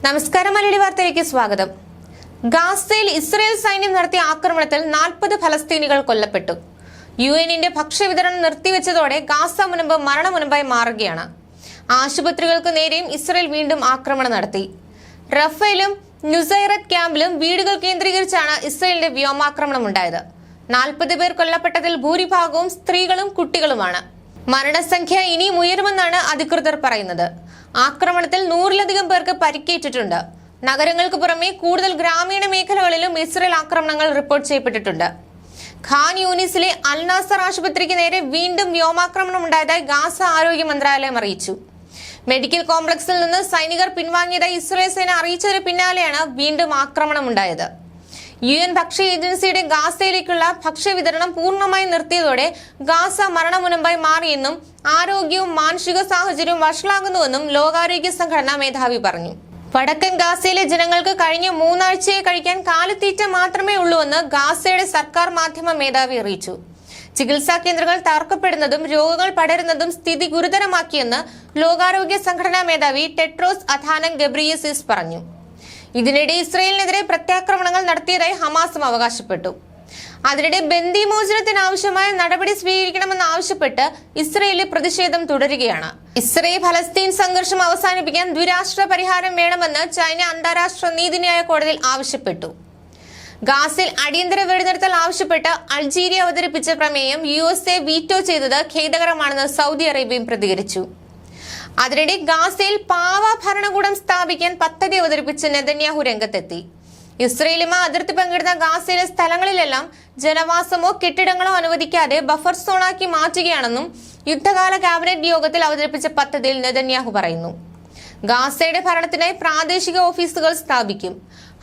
നമസ്കാരം, മലയാളി വാർത്തയിലേക്ക് സ്വാഗതം. ഗാസയിൽ ഇസ്രായേൽ സൈന്യം നടത്തിയ ആക്രമണത്തിൽ 40 ഫലസ്തീനികൾ കൊല്ലപ്പെട്ടു. യുഎന്നിന്റെ ഭക്ഷ്യവിതരണം നിർത്തിവെച്ചതോടെ ഗാസ മുനമ്പ് മരണമുനമ്പായി മാറുകയാണ്. ആശുപത്രികൾക്ക് നേരെയും ഇസ്രായേൽ വീണ്ടും ആക്രമണം നടത്തി. റഫേലും നുസൈറത്ത് ക്യാമ്പിലും വീടുകൾ കേന്ദ്രീകരിച്ചാണ് ഇസ്രായേലിന്റെ വ്യോമാക്രമണം ഉണ്ടായത്. 40 പേർ കൊല്ലപ്പെട്ടതിൽ ഭൂരിഭാഗവും സ്ത്രീകളും കുട്ടികളുമാണ്. മരണസംഖ്യ ഇനിയും ഉയരുമെന്നാണ് അധികൃതർ പറയുന്നത്. ആക്രമണത്തിൽ 100-ലധികം പേർക്ക് പരിക്കേറ്റിട്ടുണ്ട്. നഗരങ്ങൾക്ക് പുറമെ കൂടുതൽ ഗ്രാമീണ മേഖലകളിലും ഇസ്രായേൽ ആക്രമണങ്ങൾ റിപ്പോർട്ട് ചെയ്യപ്പെട്ടിട്ടുണ്ട്. ഖാൻ യൂനിസിലെ അൽ നാസർ ആശുപത്രിക്ക് നേരെ വീണ്ടും വ്യോമാക്രമണം ഉണ്ടായതായി ഗാസ ആരോഗ്യ മന്ത്രാലയം അറിയിച്ചു. മെഡിക്കൽ കോംപ്ലക്സിൽ നിന്ന് സൈനികർ പിൻവാങ്ങിയതായി ഇസ്രായേൽ സേന അറിയിച്ചതിന് പിന്നാലെയാണ് വീണ്ടും ആക്രമണം ഉണ്ടായത്. UN ഭക്ഷ്യ ഏജൻസിയുടെ ഗാസയിലേക്കുള്ള ഭക്ഷ്യവിതരണം പൂർണ്ണമായി നിർത്തിയതോടെ ഗാസ മരണമുനമ്പായി മാറിയെന്നും ആരോഗ്യവും മാനസിക സാഹചര്യവും വഷളാകുന്നുവെന്നും ലോകാരോഗ്യ സംഘടനാ മേധാവി പറഞ്ഞു. വടക്കൻ ഗാസയിലെ ജനങ്ങൾക്ക് കഴിഞ്ഞ 3 ആഴ്ചയെ കഴിക്കാൻ കാലിത്തീറ്റ മാത്രമേ ഉള്ളൂവെന്ന് ഗാസയുടെ സർക്കാർ മാധ്യമ മേധാവി അറിയിച്ചു. ചികിത്സാ കേന്ദ്രങ്ങൾ തകർക്കപ്പെടുന്നതും രോഗങ്ങൾ പടരുന്നതും സ്ഥിതി ഗുരുതരമാക്കിയെന്ന് ലോകാരോഗ്യ സംഘടനാ മേധാവി ടെഡ്രോസ് അഥാനം ഗബ്രിയേസസ് പറഞ്ഞു. ഇതിനിടെ ഇസ്രായേലിനെതിരെ പ്രത്യാക്രമണങ്ങൾ നടത്തിയതായി ഹമാസും അവകാശപ്പെട്ടു. അതിനിടെ ബന്ദിമോചനത്തിന് ആവശ്യമായ നടപടി സ്വീകരിക്കണമെന്ന് ആവശ്യപ്പെട്ട് ഇസ്രായേലിൽ പ്രതിഷേധം തുടരുകയാണ്. ഇസ്രായേൽ ഫലസ്തീൻ സംഘർഷം അവസാനിപ്പിക്കാൻ ദ്വിരാഷ്ട്ര പരിഹാരം വേണമെന്ന് ചൈന അന്താരാഷ്ട്ര നീതിന്യായ കോടതിയിൽ ആവശ്യപ്പെട്ടു. ഗാസയിൽ അടിയന്തര വെടിനിർത്തൽ ആവശ്യപ്പെട്ട് അൾജീരിയ അവതരിപ്പിച്ച പ്രമേയം USA വീറ്റോ ചെയ്തത് ഖേദകരമാണെന്ന് സൗദി അറേബ്യയും പ്രതികരിച്ചു. അതിനിടെ ഗാസയിൽ പാവ ഭരണകൂടം സ്ഥാപിക്കാൻ പദ്ധതി അവതരിപ്പിച്ച് നെതന്യാഹു രംഗത്തെത്തി. ഇസ്രയേലുമായി അതിർത്തി പങ്കിടുന്ന ഗാസയിലെ സ്ഥലങ്ങളിലെല്ലാം ജനവാസമോ കെട്ടിടങ്ങളോ അനുവദിക്കാതെ ബഫർ സോണാക്കി മാറ്റുകയാണെന്നും യുദ്ധകാല ക്യാബിനറ്റ് യോഗത്തിൽ അവതരിപ്പിച്ച പദ്ധതിയിൽ നെതന്യാഹു പറയുന്നു. ഗാസയുടെ ഭരണത്തിനായി പ്രാദേശിക ഓഫീസുകൾ സ്ഥാപിക്കും.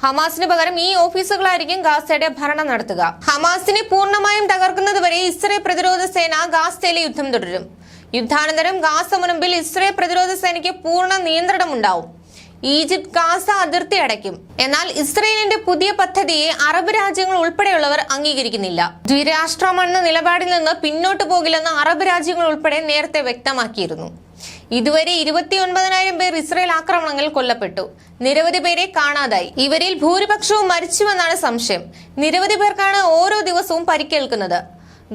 ഹമാസിന് പകരം ഈ ഓഫീസുകളായിരിക്കും ഗാസയുടെ ഭരണം നടത്തുക. ഹമാസിനെ പൂർണ്ണമായും തകർക്കുന്നതുവരെ ഇസ്രായേൽ പ്രതിരോധ സേന ഗാസയിലെ യുദ്ധം തുടരും. യുദ്ധാനന്തരം ഗാസ മുനമ്പിൽ ഇസ്രായേൽ പ്രതിരോധ സേനയ്ക്ക് പൂർണ്ണ നിയന്ത്രണമുണ്ടാവും. ഈജിപ്ത് ഗാസ അതിർത്തി അടയ്ക്കും. എന്നാൽ ഇസ്രായേലിന്റെ പുതിയ പദ്ധതിയെ അറബ് രാജ്യങ്ങൾ ഉൾപ്പെടെയുള്ളവർ അംഗീകരിക്കുന്നില്ല. ദ്വിരാഷ്ട്രമെന്ന നിലപാടിൽ നിന്ന് പിന്നോട്ട് പോകില്ലെന്ന് അറബ് രാജ്യങ്ങൾ ഉൾപ്പെടെ നേരത്തെ വ്യക്തമാക്കിയിരുന്നു. ഇതുവരെ 29,000 പേർ ഇസ്രായേൽ ആക്രമണങ്ങളിൽ കൊല്ലപ്പെട്ടു. നിരവധി പേരെ കാണാതായി. ഇവരിൽ ഭൂരിപക്ഷവും മരിച്ചുവെന്നാണ് സംശയം. നിരവധി പേർക്കാണ് ഓരോ ദിവസവും പരിക്കേൽക്കുന്നത്.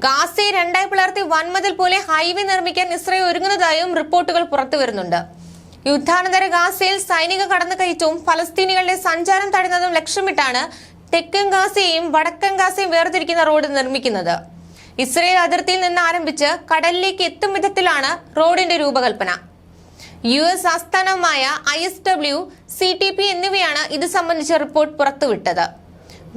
ഗാസയെ രണ്ടായി പിളർത്തി വൻമതിൽ പോലെ ഹൈവേ നിർമ്മിക്കാൻ ഇസ്രായേൽ ഒരുങ്ങുന്നതായും റിപ്പോർട്ടുകൾ പുറത്തുവരുന്നുണ്ട്. യുദ്ധാനന്തര ഗാസയിൽ സൈനിക കടന്നുകയറ്റവും ഫലസ്തീനികളുടെ സഞ്ചാരം തടയുന്നതും ലക്ഷ്യമിട്ടാണ് തെക്കൻ ഗാസയെയും വടക്കൻ ഗാസയും വേർതിരിക്കുന്ന റോഡ് നിർമ്മിക്കുന്നത്. ഇസ്രായേൽ അതിർത്തിയിൽ നിന്ന് ആരംഭിച്ച് കടലിലേക്ക് എത്തും വിധത്തിലാണ് റോഡിന്റെ രൂപകൽപ്പന. US ആസ്ഥാനമായ ISW, CTP എന്നിവയാണ് ഇത് സംബന്ധിച്ച റിപ്പോർട്ട് പുറത്തുവിട്ടത്.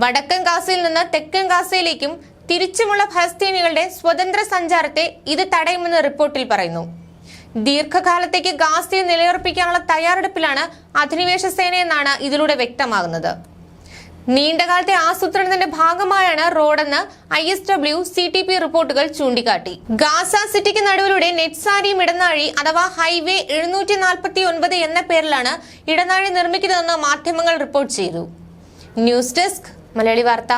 വടക്കൻ ഗാസയിൽ നിന്ന് തെക്കൻ ഗാസയിലേക്കും തിരിച്ചുമുള്ള ഫലസ്തീനികളുടെ സ്വതന്ത്ര സഞ്ചാരത്തെ ഇത് തടയുമെന്ന് റിപ്പോർട്ടിൽ പറയുന്നു. ദീർഘകാലത്തേക്ക് ഗാസയെ നിലയുറപ്പിക്കാനുള്ള തയ്യാറെടുപ്പിലാണ് അധിനിവേശ സേനയെന്നാണ് ഇതിലൂടെ വ്യക്തമാകുന്നത്. നീണ്ടകാലത്തെ ആസൂത്രണത്തിന്റെ ഭാഗമായാണ് റോഡെന്ന് ISW, CTP റിപ്പോർട്ടുകൾ ചൂണ്ടിക്കാട്ടി. ഗാസ സിറ്റിക്ക് നടുവിലൂടെ നെറ്റ്സാരിയും ഇടനാഴി അഥവാ ഹൈവേ 749 എന്ന പേരിലാണ് ഇടനാഴി നിർമ്മിക്കുന്നതെന്ന് മാധ്യമങ്ങൾ റിപ്പോർട്ട് ചെയ്തു. ന്യൂസ് ഡെസ്ക്, മലയാളി വാർത്ത.